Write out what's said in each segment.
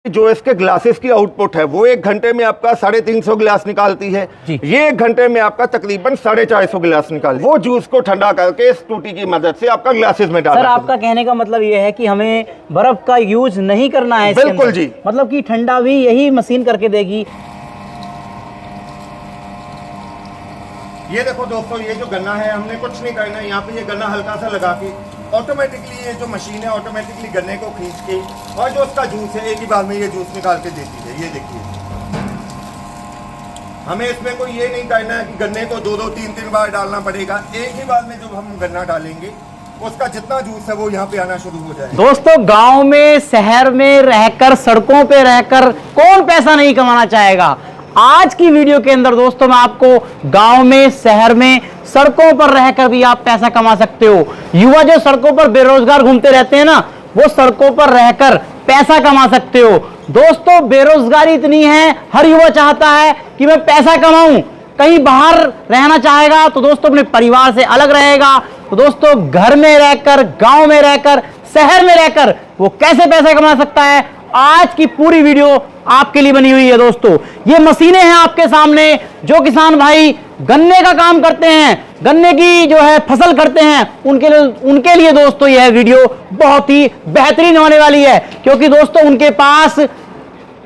जो इसके ग्लासेस की आउटपुट है वो 1 घंटे में आपका 350 गिलास निकालती है। ये 1 घंटे में आपका तकरीबन 450 गिलास निकाल, वो जूस को ठंडा करके इस टूटी की मदद से आपका ग्लासेस में डालना। सर आपका कहने का मतलब ये है कि हमें बर्फ का यूज नहीं करना है। बिल्कुल जी, मतलब कि ठंडा भी यही मशीन करके देगी। ये देखो दोस्तों, ये जो गन्ना है हमने कुछ नहीं करना है, यहाँ पे ये गन्ना हल्का सा लगा के ऑटोमेटिकली ये जो मशीन है ऑटोमेटिकली गन्ने को खींच के और जो उसका जूस है एक ही बार में ये जूस निकाल के देती है। ये देखिए, हमें इसमें कोई ये नहीं करना है कि गन्ने को 2-2, 3-3 बार डालना पड़ेगा। एक ही बार में जब हम गन्ना डालेंगे उसका जितना जूस है वो यहाँ पे आना शुरू हो जाएगा। दोस्तों गांव में शहर में रहकर सड़कों पे रहकर कौन पैसा नहीं कमाना चाहेगा। आज की वीडियो के अंदर दोस्तों मैं आपको गांव में शहर में सड़कों पर रहकर भी आप पैसा कमा सकते हो। युवा जो सड़कों पर बेरोजगार घूमते रहते हैं ना, वो सड़कों पर रहकर पैसा कमा सकते हो। दोस्तों बेरोजगारी इतनी है, हर युवा चाहता है कि मैं पैसा कमाऊं, कहीं बाहर रहना चाहेगा तो दोस्तों अपने परिवार से अलग रहेगा। तो दोस्तों घर में रहकर, गांव में रहकर, शहर में रहकर वो कैसे पैसा कमा सकता है, आज की पूरी वीडियो आपके लिए बनी हुई है। दोस्तों ये मशीनें हैं आपके सामने। जो किसान भाई गन्ने का काम करते हैं, गन्ने की जो है फसल करते हैं, उनके लिए दोस्तों यह वीडियो बहुत ही बेहतरीन होने वाली है, क्योंकि दोस्तों उनके पास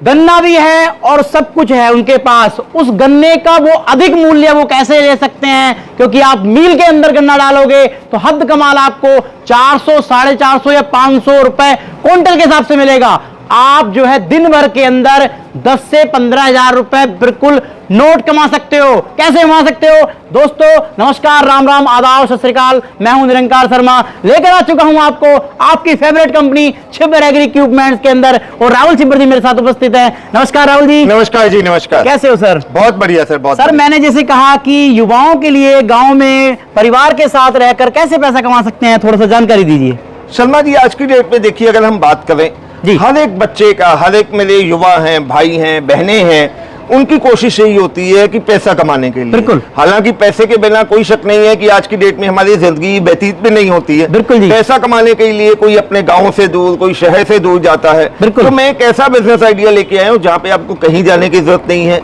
गन्ना भी है और सब कुछ है उनके पास। उस गन्ने का वो अधिक मूल्य वो कैसे ले सकते हैं, क्योंकि आप मील के अंदर गन्ना डालोगे तो हद कमाल आपको 400, 450 या 500 रुपए क्विंटल के हिसाब से मिलेगा। आप जो है दिन भर के अंदर 10 से 15 हजार रुपए बिल्कुल नोट कमा सकते हो। कैसे कमा सकते हो दोस्तों? नमस्कार, राम राम, आदाब, सत श्री अकाल। मैं हूं निरंकार शर्मा, लेकर आ चुका हूं आपको आपकी favourite company Chhibber agri equipments के अंदर, और राहुल छिब्बर जी मेरे साथ उपस्थित है। नमस्कार राहुल जी। नमस्कार जी, नमस्कार। कैसे हो सर? बहुत बढ़िया सर, बहुत सर मैंने जैसे कहा कि युवाओं के लिए गाँव में परिवार के साथ रहकर कैसे पैसा कमा सकते हैं, थोड़ा सा जानकारी दीजिए। शर्मा जी, आज की डेट में देखिए, अगर हम बात करें जी, हर एक बच्चे का, हर एक मेरे युवा हैं, भाई हैं, बहनें हैं, उनकी कोशिश यही होती है कि पैसा कमाने के लिए। बिल्कुल। हालांकि पैसे के बिना कोई शक नहीं है कि आज की डेट में हमारी जिंदगी व्यतीत भी नहीं होती है। बिल्कुल जी। पैसा कमाने के लिए कोई अपने गांव से दूर, कोई शहर से दूर जाता है। बिल्कुल। तो मैं एक ऐसा बिजनेस आइडिया लेके आया हूँ जहाँ पे आपको कहीं जाने की जरूरत नहीं है।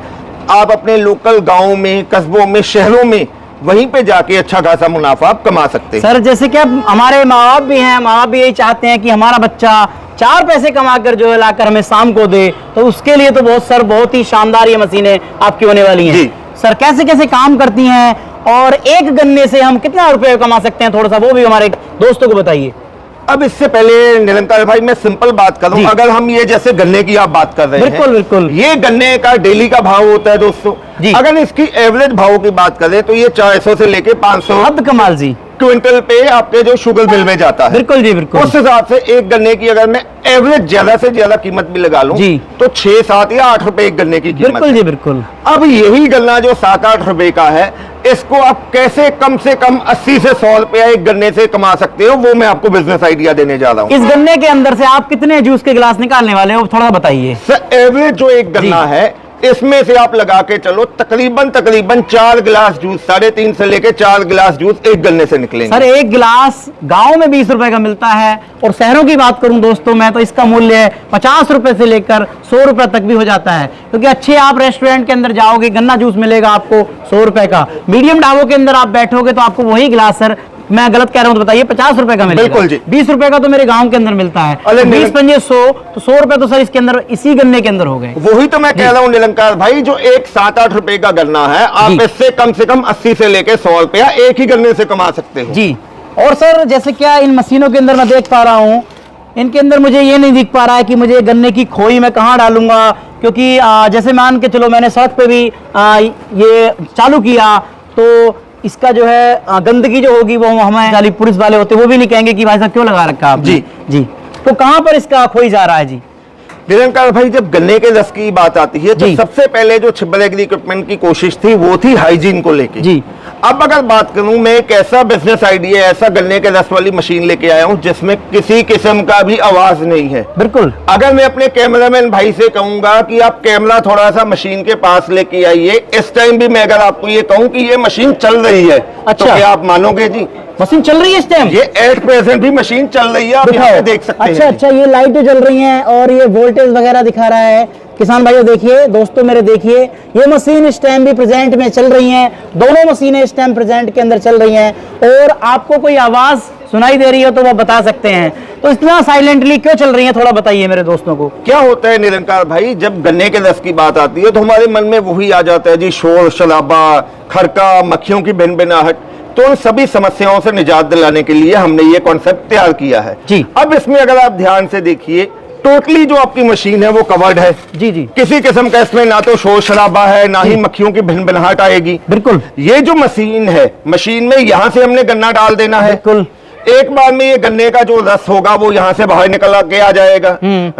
आप अपने लोकल गाँव में, कस्बों में, शहरों में वहीं पे जाके अच्छा खासा मुनाफा आप कमा सकते हैं। सर जैसे कि अब हमारे माँ बाप भी हैं, माँ बाप भी यही चाहते हैं कि हमारा बच्चा 4 पैसे कमाकर जो है लाकर हमें शाम को दे, तो उसके लिए तो बहुत ही शानदार ये मशीनें आपकी होने वाली हैं। सर कैसे कैसे काम करती हैं और एक गन्ने से हम कितना रुपए कमा सकते हैं, थोड़ा सा वो भी हमारे दोस्तों को बताइए। अब इससे पहले निरंकार भाई मैं सिंपल बात करूं, अगर हम ये जैसे गन्ने की आप बात कर रहे हैं, बिल्कुल बिल्कुल, ये गन्ने का डेली का भाव होता है दोस्तों। अगर इसकी एवरेज भाव की बात करें तो ये 400 से लेके 500 हद कमाल जी क्विंटल पे आपके जो शुगर मिल में जाता है। बिल्कुल जी, बिल्कुल। उस हिसाब से एक गन्ने की अगर मैं एवरेज ज्यादा से ज्यादा कीमत भी लगा लूं जी, तो 6, 7 या 8 रुपए एक गन्ने की कीमत। बिल्कुल जी, बिल्कुल। अब यही गन्ना जो 7-8 रुपए का है, इसको आप कैसे कम से कम 80 से 100 रुपया एक गन्ने से कमा सकते हो, वो मैं आपको बिजनेस आइडिया देने जा रहा हूँ। इस गन्ने के अंदर से आप कितने जूस के गिलास निकालने वाले हो, थोड़ा बताइए। सर एवरेज जो एक गन्ना है, इसमें से आप लगा के चलो तकरीबन 4 गिलास जूस, 3.5 से लेके 4 गिलास जूस एक गन्ने से निकलेंगे। सर एक गिलास गांव में 20 रुपए का मिलता है, और शहरों की बात करूं दोस्तों मैं तो इसका मूल्य 50 रुपए से लेकर 100 रुपए तक भी हो जाता है, क्योंकि अच्छे आप रेस्टोरेंट के अंदर जाओगे गन्ना जूस मिलेगा आपको 100 रुपए का। मीडियम ढाबों के अंदर आप बैठोगे तो आपको वही गिलास, सर मैं गलत कह रहा हूं तो बताइए, 50 रुपए का मिलेगा। बिल्कुल जी। 20 रुपए का तो मेरे गांव के अंदर मिलता है, 20 पंजे 100, तो 100 रुपए तो सर इसके अंदर इसी गन्ने के अंदर हो गए। वही तो मैं कह रहा हूँ निरंकार भाई, जो एक 7-8 रुपए का गन्ना है, आप इससे कम से कम 80 से लेके 100 रुपया एक ही गन्ने से कमा सकते हो जी। और सर जैसे क्या इन मशीनों के अंदर मैं देख पा रहा हूँ, इनके अंदर मुझे ये नहीं दिख पा रहा है कि मुझे गन्ने की खोई मैं कहाँ डालूंगा, क्योंकि जैसे मान के चलो मैंने सड़क पे भी ये चालू किया तो इसका जो है गंदगी जो होगी वो हमें पुलिस वाले होते वो भी नहीं कहेंगे कि भाई साहब क्यों लगा रखा आपने। जी जी। तो कहाँ पर इसका खोई जा रहा है जी? निरंकार भाई, जब गन्ने के रस की बात आती है तो सबसे पहले जो छिब्बर एग्री इक्विपमेंट की कोशिश थी वो थी हाइजीन को लेके। जी। अब अगर बात करूं, मैं एक ऐसा बिजनेस आइडिया, ऐसा गन्ने के रस वाली मशीन लेके आया हूं जिसमें किसी किस्म का भी आवाज नहीं है। बिल्कुल। अगर मैं अपने कैमरामैन भाई से कहूंगा कि आप कैमरा थोड़ा सा मशीन के पास लेके आइए, इस टाइम भी मैं अगर आपको ये कहूं कि ये मशीन चल रही है, अच्छा। तो क्या आप मानोगे जी? मशीन चल रही है इस टाइम? ये एट प्रेजेंट भी मशीन चल रही है, आप यहाँ पे देख सकते हैं। अच्छा अच्छा, ये लाइटें जल रही हैं और ये वोल्टेज वगैरह दिखा रहा है। किसान भाइयों देखिए, दोस्तों मेरे देखिए, ये मशीन इस टाइम भी प्रेजेंट में चल रही हैं। दोनों मशीनें इस टाइम प्रेजेंट के अंदर चल रही हैं और आपको कोई आवाज सुनाई दे रही हो तो वो बता सकते हैं। तो इतना साइलेंटली क्यों चल रही है, थोड़ा बताइए मेरे दोस्तों को। क्या होता है निरंकार भाई, जब गन्ने के रस की बात आती है तो हमारे मन में वही आ जाता है जी, शोर शराबा, खरका, मक्खियों की भिनभिनाहट। तो उन सभी समस्याओं से निजात दिलाने के लिए हमने ये कॉन्सेप्ट तैयार किया है जी। अब इसमें अगर आप ध्यान से देखिए, टोटली जो आपकी मशीन है वो कवर्ड है जी जी। किसी किस्म का इसमें ना तो शोर शराबा है, ना ही मक्खियों की भिनभिनाहट आएगी। बिल्कुल। ये जो मशीन है, मशीन में यहां से हमने गन्ना डाल देना है। बिल्कुल। एक बार में ये गन्ने का जो रस होगा वो यहाँ से बाहर निकल के आ जाएगा।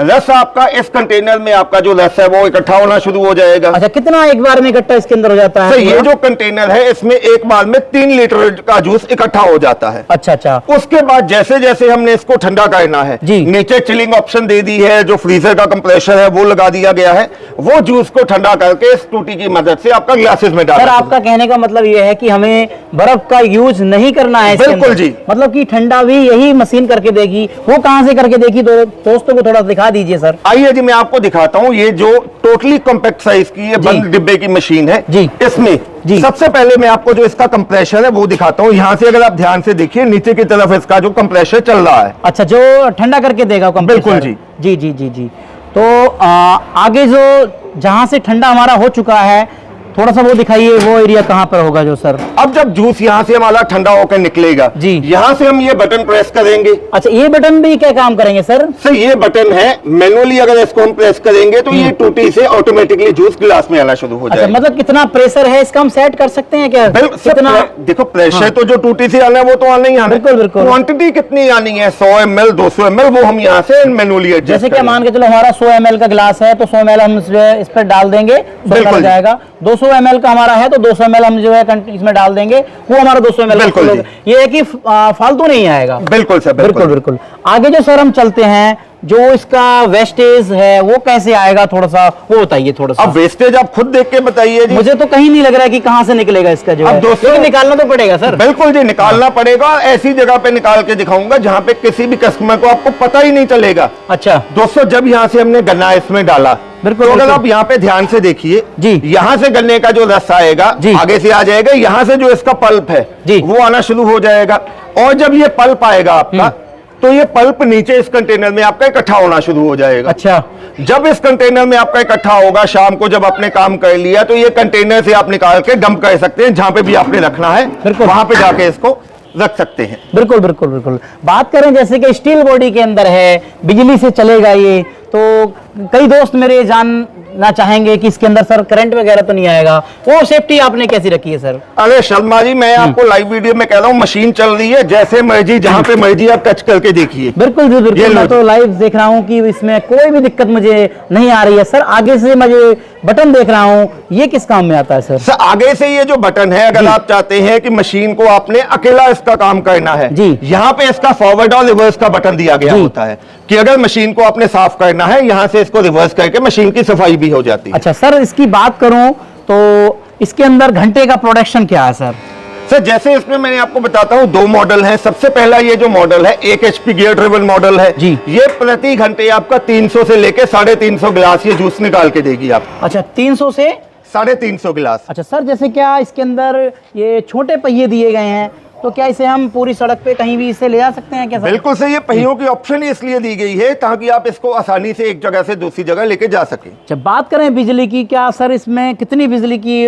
रस आपका इस कंटेनर में, आपका जो रस है वो इकट्ठा होना शुरू हो जाएगा। अच्छा, कितना एक बार में इकट्ठा इसके अंदर हो जाता है? तो ये जो कंटेनर है इसमें एक बार में 3 लीटर का जूस इकट्ठा हो जाता है। अच्छा अच्छा। उसके बाद जैसे जैसे हमने इसको ठंडा करना है जी। नीचे चिलिंग ऑप्शन दे दी है, जो फ्रीजर का कंप्रेसर है वो लगा दिया गया है। वो जूस को ठंडा करके इस टूटी की मदद से आपका ग्लासेस में डाल। सर आपका कहने का मतलब ये है कि हमें बर्फ का यूज नहीं करना है इसके बिल्कुल अंदर। जी। मतलब कि ठंडा भी यही मशीन करके देगी। वो कहां से करके देगी, दोस्तों को थोड़ा दिखा दीजिए सर। आइए जी, मैं आपको दिखाता हूँ। ये जो टोटली कॉम्पैक्ट साइज की ये बंद डिब्बे की मशीन है जी। इसमें जी। सबसे पहले मैं आपको जो इसका कंप्रेशर है वो दिखाता हूँ। यहाँ से अगर आप ध्यान से देखिए, नीचे की तरफ इसका जो कंप्रेशर चल रहा है। अच्छा, जो ठंडा करके देगा कंप्रेसर। बिल्कुल जी। जी जी जी जी। तो आगे जो जहां से ठंडा हमारा हो चुका है, थोड़ा सा वो दिखाइए, वो एरिया कहाँ पर होगा जो सर? अब जब जूस यहाँ से हमारा ठंडा होकर निकलेगा जी, यहाँ से हम ये बटन प्रेस करेंगे। अच्छा, ये बटन भी क्या काम करेंगे सर? सर ये बटन है, मैनुअली अगर इसको हम प्रेस करेंगे तो ये टूटी से ऑटोमेटिकली जूस गिलास में आना शुरू हो अच्छा, जाएगा। मतलब कितना प्रेशर है इसका हम सेट कर सकते हैं क्या? कितना? देखो प्रेशर तो जो टूटी से आना है वो तो आना ही आना है। बिल्कुल बिल्कुल। क्वांटिटी कितनी आनी है, 100 ml 200 ml, वो हम यहाँ से मैनुअली एडजस्ट जैसे कि मान के चलो हमारा 100 ml का गिलास है तो 100 ml हम इस पर डाल देंगे, 100 ml जाएगा। 200 ml का हमारा है तो 200 ml हम जो है इसमें डाल देंगे, वो हमारा 200 ml। बिल्कुल। ये है कि फालतू नहीं आएगा। बिल्कुल सर, बिल्कुल बिल्कुल। आगे जो सर हम चलते हैं, जो इसका वेस्टेज है वो कैसे आएगा, थोड़ा सा वो बताइए थोड़ा सा। अब वेस्टेज आप खुद देख के बताइए जी। मुझे तो कहीं नहीं लग रहा है कि कहां से निकलेगा इसका जो अब है। दोस्तों लेकिन निकालना तो पड़ेगा सर। बिल्कुल जी, निकालना पड़ेगा। ऐसी जगह पे निकाल के दिखाऊंगा जहां पे किसी भी कस्टमर को आपको पता ही नहीं चलेगा। अच्छा दोस्तों, जब यहाँ से हमने गन्ना इसमें डाला, बिल्कुल, तो अगर बिल्कुल। आप यहाँ पे ध्यान से देखिए जी। यहाँ से गन्ने का जो रस आएगा जी। आगे से आ जाएगा, यहाँ से जो इसका पल्प है जी। वो आना शुरू हो जाएगा। और जब ये पल्प आएगा आपका, तो ये पल्प नीचे इस कंटेनर में आपका इकट्ठा होना शुरू हो जाएगा। अच्छा, जब इस कंटेनर में आपका इकट्ठा होगा, शाम को जब आपने काम कर लिया तो ये कंटेनर से आप निकाल के डंप कर सकते हैं, जहां पे भी आपने रखना है बिल्कुल। वहां पे जाके इसको रख सकते हैं। बिल्कुल बिल्कुल बिल्कुल। बात करें जैसे कि स्टील बॉडी के अंदर है, बिजली से चलेगा ये, तो कई दोस्त मेरे जानना चाहेंगे कि इसके अंदर सर करंट वगैरह तो नहीं आएगा, वो सेफ्टी आपने कैसी रखी है सर? अरे शर्मा जी, मैं आपको लाइव वीडियो में कह रहा हूँ, मशीन चल रही है, जैसे मर्जी जहां पे मर्जी आप टच करके देखिए। बिल्कुल जी बिल्कुल। मैं तो लाइव देख रहा हूँ कि इसमें कोई भी दिक्कत मुझे नहीं आ रही है सर। आगे से मुझे बटन देख रहा हूँ, ये किस काम में आता है सर? सर आगे से ये जो बटन है, अगर आप चाहते हैं कि मशीन को आपने अकेला इसका काम करना है जी, यहाँ पे इसका फॉरवर्ड और रिवर्स का बटन दिया गया होता है कि अगर मशीन को आपने साफ करना है, यहाँ से इसको रिवर्स करके मशीन की सफाई भी हो जाती है। अच्छा सर, इसकी बात करूं तो इसके अंदर घंटे का प्रोडक्शन क्या है सर? सर जैसे इसमें मैंने आपको बताता हूँ, 2 मॉडल हैं। सबसे पहला ये जो मॉडल है 1 HP गियर ड्रिवन मॉडल है जी। ये प्रति घंटे आपका 300 से लेके 350 गिलास ये जूस निकाल के देगी आप। अच्छा, 300 से 350 गिलास। अच्छा सर, जैसे क्या इसके अंदर ये छोटे पहिए दिए गए हैं, तो क्या इसे हम पूरी सड़क पे कहीं भी इसे ले जा सकते हैं क्या सर? बिल्कुल सही। ये पहियों की ऑप्शन ही इसलिए दी गई है ताकि आप इसको आसानी से एक जगह से दूसरी जगह लेके जा सके। जब बात करें बिजली की, क्या सर इसमें कितनी बिजली की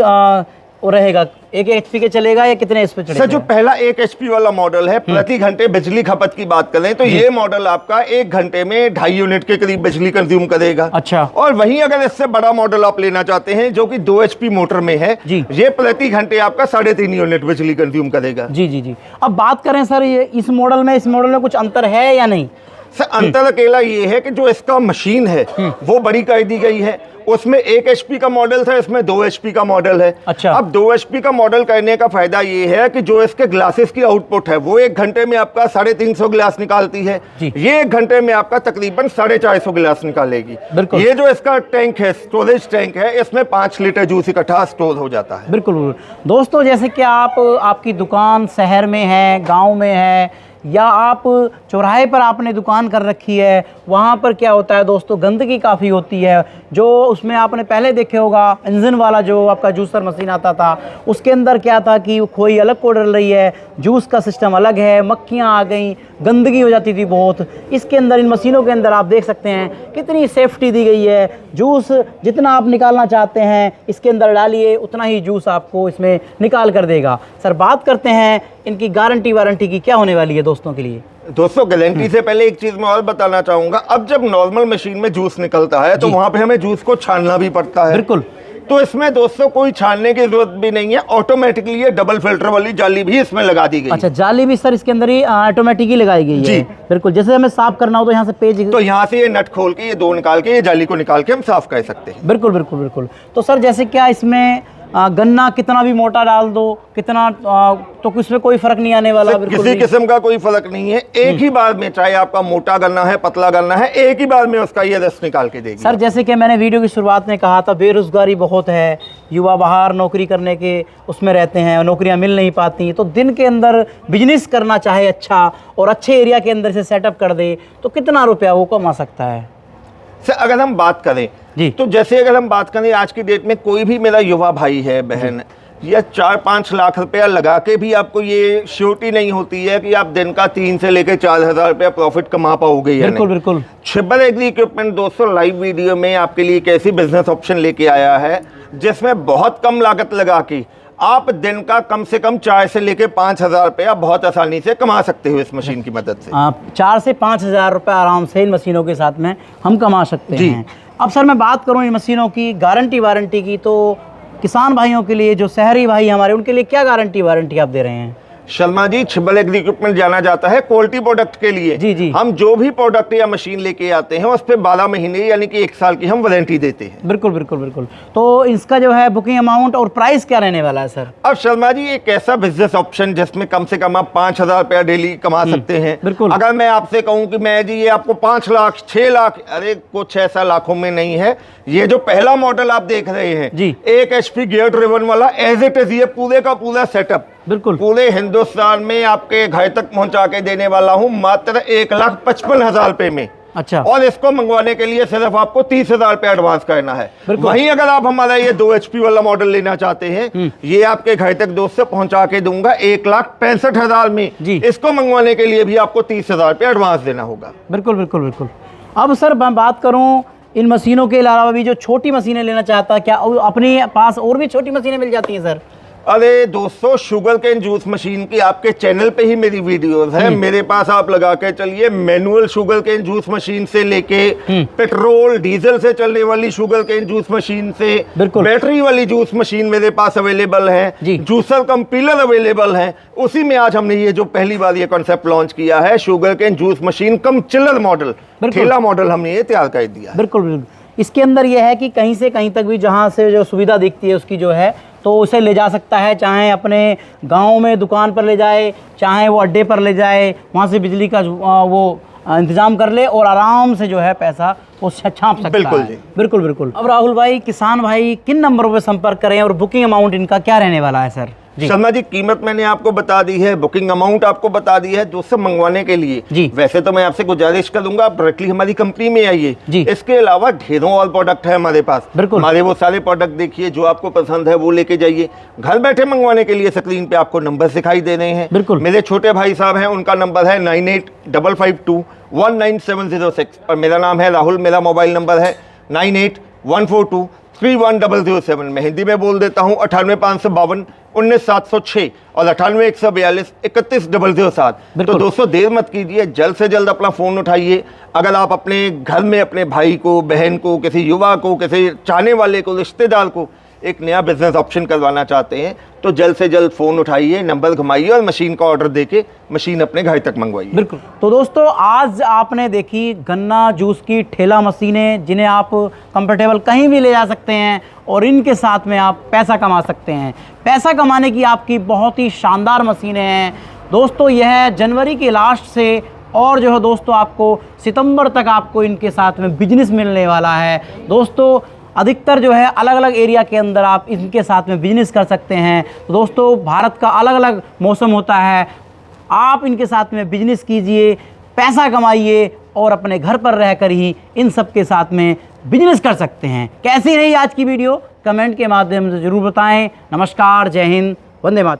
वो रहेगा? 1 HP के चलेगा या कितने इस पे चलेगा? सर जो पहला 1 HP वाला मॉडल है, प्रति घंटे बिजली खपत की बात करें तो ये मॉडल आपका 1 घंटे में 2.5 यूनिट के करीब बिजली कंज्यूम करेगा। अच्छा। और वहीं अगर इससे बड़ा मॉडल आप लेना चाहते हैं जो कि 2 HP मोटर में है जी, ये प्रति घंटे आपका 3.5 यूनिट बिजली कंज्यूम करेगा। जी जी जी। अब बात करें सर, ये इस मॉडल में कुछ अंतर है या नहीं? सर अंतर अकेला ये है कि जो इसका मशीन है वो बड़ी कर दी गई है। उसमें 1 HP का मॉडल था, इसमें 2 HP का मॉडल है। अच्छा। अब 2 HP का मॉडल करने का फायदा ये है कि जो इसके ग्लासेस की आउटपुट है वो 1 घंटे में आपका 350 गिलास निकालती है, ये 1 घंटे में आपका तकरीबन 450 गिलास निकालेगी। बिल्कुल। ये जो इसका टैंक है, स्टोरेज टैंक है, इसमें 5 लीटर जूस इकट्ठा स्टोर हो जाता है। बिल्कुल दोस्तों, जैसे कि आपकी दुकान शहर में है, गांव में है, या आप चौराहे पर आपने दुकान कर रखी है, वहाँ पर क्या होता है दोस्तों, गंदगी काफ़ी होती है। जो उसमें आपने पहले देखे होगा इंजन वाला जो आपका जूसर मशीन आता था, उसके अंदर क्या था कि खोई अलग को डल रही है, जूस का सिस्टम अलग है, मक्खियाँ आ गई, गंदगी हो जाती थी बहुत। इसके अंदर, इन मशीनों के अंदर आप देख सकते हैं कितनी सेफ्टी दी गई है। जूस जितना आप निकालना चाहते हैं इसके अंदर डालिए, उतना ही जूस आपको इसमें निकाल कर देगा। सर बात करते हैं इनकी गारंटी वारंटी की, क्या होने वाली है दोस्तों के लिए? दोस्तों गारंटी से पहले एक चीज मैं और बताना चाहूंगा। अब जब नॉर्मल मशीन में जूस निकलता है तो वहां पे हमें जूस को छानना भी पड़ता है। बिल्कुल। तो इसमें दोस्तों कोई छानने की जरूरत भी नहीं है, ऑटोमेटिकली ये डबल फिल्टर वाली जाली भी इसमें लगा दी गई। अच्छा, जाली भी सर इसके अंदर ही ऑटोमेटिक ही लगाई गई है? जी बिल्कुल। जैसे हमें साफ करना हो तो यहाँ से पेज, तो यहाँ से ये नट खोल के, ये 2 निकाल के, ये जाली को निकाल के हम साफ कर सकते हैं। बिल्कुल बिल्कुल बिल्कुल। तो सर जैसे क्या इसमें गन्ना कितना भी मोटा डाल दो, कितना तो इसमें कोई फर्क नहीं आने वाला? किसी किस्म का कोई फर्क नहीं है, एक ही बार में, चाहे आपका मोटा गन्ना है, पतला गन्ना है, एक ही बार में उसका ये रस निकाल के देगी। सर जैसे कि मैंने वीडियो की शुरुआत में कहा था, बेरोजगारी बहुत है, युवा बाहर नौकरी करने के उसमें रहते हैं, नौकरियां मिल नहीं पाती, तो दिन के अंदर बिजनेस करना चाहे अच्छा और अच्छे एरिया के अंदर से सेटअप कर दे तो कितना रुपया वो कमा सकता है? सर अगर हम बात करें जी, तो जैसे अगर हम बात करें आज की डेट में, कोई भी मेरा युवा भाई है, बहन, या 4-5 लाख रुपया लगा के भी आपको ये श्योरिटी नहीं होती है कि आप दिन का 3 से लेकर 4,000 रुपया प्रॉफिट कमा पाओगे या बिल्कुल नहीं। बिल्कुल। छिब्बर एग्री इक्विपमेंट दोस्तों लाइव वीडियो में आपके लिए एक ऐसी बिजनेस ऑप्शन लेके आया है जिसमें बहुत कम लागत लगा के आप दिन का कम से कम 4 से लेकर 5,000 रुपया बहुत आसानी से कमा सकते हो इस मशीन की मदद से। 4 से 5,000 रुपये आराम से इन मशीनों के साथ में हम कमा सकते हैं। अब सर मैं बात करूं इन मशीनों की गारंटी वारंटी की, तो किसान भाइयों के लिए, जो शहरी भाई हमारे, उनके लिए क्या गारंटी वारंटी आप दे रहे हैं? शर्मा जी, छिब्बर एग्री इक्विपमेंट जाना जाता है क्वालिटी प्रोडक्ट के लिए। जी जी। हम जो भी प्रोडक्ट या मशीन लेके आते हैं उस पे 12 महीने यानी कि 1 साल की हम वारंटी देते हैं। बिल्कुल बिल्कुल बिल्कुल। तो इसका जो है बुकिंग अमाउंट और प्राइस क्या रहने वाला है सर? अब शर्मा जी, एक ऐसा बिजनेस ऑप्शन जिसमें कम से कम आप 5,000 रुपया डेली कमा सकते हैं। बिल्कुल। अगर मैं आपसे कहूं कि मैं जी ये आपको 5 लाख 6 लाख, अरे कुछ ऐसा लाखों में नहीं है। ये जो पहला मॉडल आप देख रहे हैं जी, 1 HP गियर ड्रिवन वाला, एज इट इज ये पूरे का पूरा सेटअप बिल्कुल पूरे हिंदुस्तान में आपके घर तक पहुंचा के देने वाला हूं मात्र 1,55,000 रुपए में। अच्छा। और इसको मंगवाने के लिए सिर्फ आपको 30,000 रुपया एडवांस करना है। वहीं अगर आप हमारा ये 2 HP वाला मॉडल लेना चाहते हैं, ये आपके घर तक दोस्त से पहुंचा के दूंगा 1,65,000 में। इसको मंगवाने के लिए भी आपको 30,000 रुपया एडवांस देना होगा। बिल्कुल बिल्कुल बिल्कुल। अब सर मैं बात करूं इन मशीनों के अलावा भी जो छोटी मशीनें लेना चाहता है, क्या अपने पास और भी छोटी मशीनें मिल जाती हैं सर? अरे दोस्तों, शुगर केन जूस मशीन की आपके चैनल पे ही मेरी वीडियोस है। मेरे पास आप लगा के चलिए, manual sugar cane juice machine से लेके पेट्रोल डीजल से चलने वाली शुगर केन जूस मशीन से बैटरी वाली जूस मशीन मेरे पास अवेलेबल है, जूसर कंपीलर अवेलेबल है। उसी में आज हमने ये जो पहली बार ये कॉन्सेप्ट लॉन्च किया है, शुगर केन जूस मशीन कम चिलर मॉडल, ठेला मॉडल हमने ये तैयार कर दिया। बिल्कुल बिल्कुल। इसके अंदर यह है कि कहीं से कहीं तक भी जहाँ से जो सुविधा दिखती है उसकी जो है, तो उसे ले जा सकता है, चाहे अपने गांव में दुकान पर ले जाए, चाहे वो अड्डे पर ले जाए, वहाँ से बिजली का वो इंतजाम कर ले और आराम से जो है पैसा वो छाप सकता बिल्कुल है। बिल्कुल बिल्कुल। अब राहुल भाई, किसान भाई किन नंबरों पर संपर्क करें और बुकिंग अमाउंट इनका क्या रहने वाला है सर? शर्मा जी, कीमत मैंने आपको बता दी है, बुकिंग अमाउंट आपको बता दी है दोस्तों मंगवाने के लिए जी। वैसे तो मैं आपसे गुजारिश करूंगा आप डायरेक्टली हमारी कंपनी में आइए। इसके अलावा ढेरों और प्रोडक्ट है हमारे पास। बिल्कुल, हमारे वो सारे प्रोडक्ट देखिए, जो आपको पसंद है वो लेके जाइए। घर बैठे मंगवाने के लिए स्क्रीन पे आपको नंबर दिखाई दे रहे हैं। बिल्कुल, मेरे छोटे भाई साहब हैं, उनका नंबर है 9855219706 और मेरा नाम है राहुल। मेरा मोबाइल नंबर है 9814231007। मैं हिंदी में बोल देता हूँ 98,552,19,706 और 98,142,31,007। तो दोस्तों देर मत कीजिए, जल्द से जल्द अपना फ़ोन उठाइए। अगर आप अपने घर में अपने भाई को, बहन को, किसी युवा को, किसी चाहने वाले को, रिश्तेदार को एक नया बिजनेस ऑप्शन करवाना चाहते हैं तो जल्द से जल्द फ़ोन उठाइए, नंबर घुमाइए और मशीन का ऑर्डर देके मशीन अपने घर तक मंगवाइए। बिल्कुल। तो दोस्तों आज आपने देखी गन्ना जूस की ठेला मशीनें, जिन्हें आप कंफर्टेबल कहीं भी ले जा सकते हैं और इनके साथ में आप पैसा कमा सकते हैं। पैसा कमाने की आपकी बहुत ही शानदार मशीनें हैं दोस्तों। यह जनवरी के लास्ट से और जो है दोस्तों आपको सितंबर तक आपको इनके साथ में बिजनेस मिलने वाला है दोस्तों। अधिकतर जो है अलग अलग एरिया के अंदर आप इनके साथ में बिजनेस कर सकते हैं। तो दोस्तों भारत का अलग अलग मौसम होता है, आप इनके साथ में बिजनेस कीजिए, पैसा कमाइए और अपने घर पर रहकर ही इन सब के साथ में बिजनेस कर सकते हैं। कैसी रही आज की वीडियो कमेंट के माध्यम से ज़रूर बताएं। नमस्कार, जय हिंद, वंदे मातरम।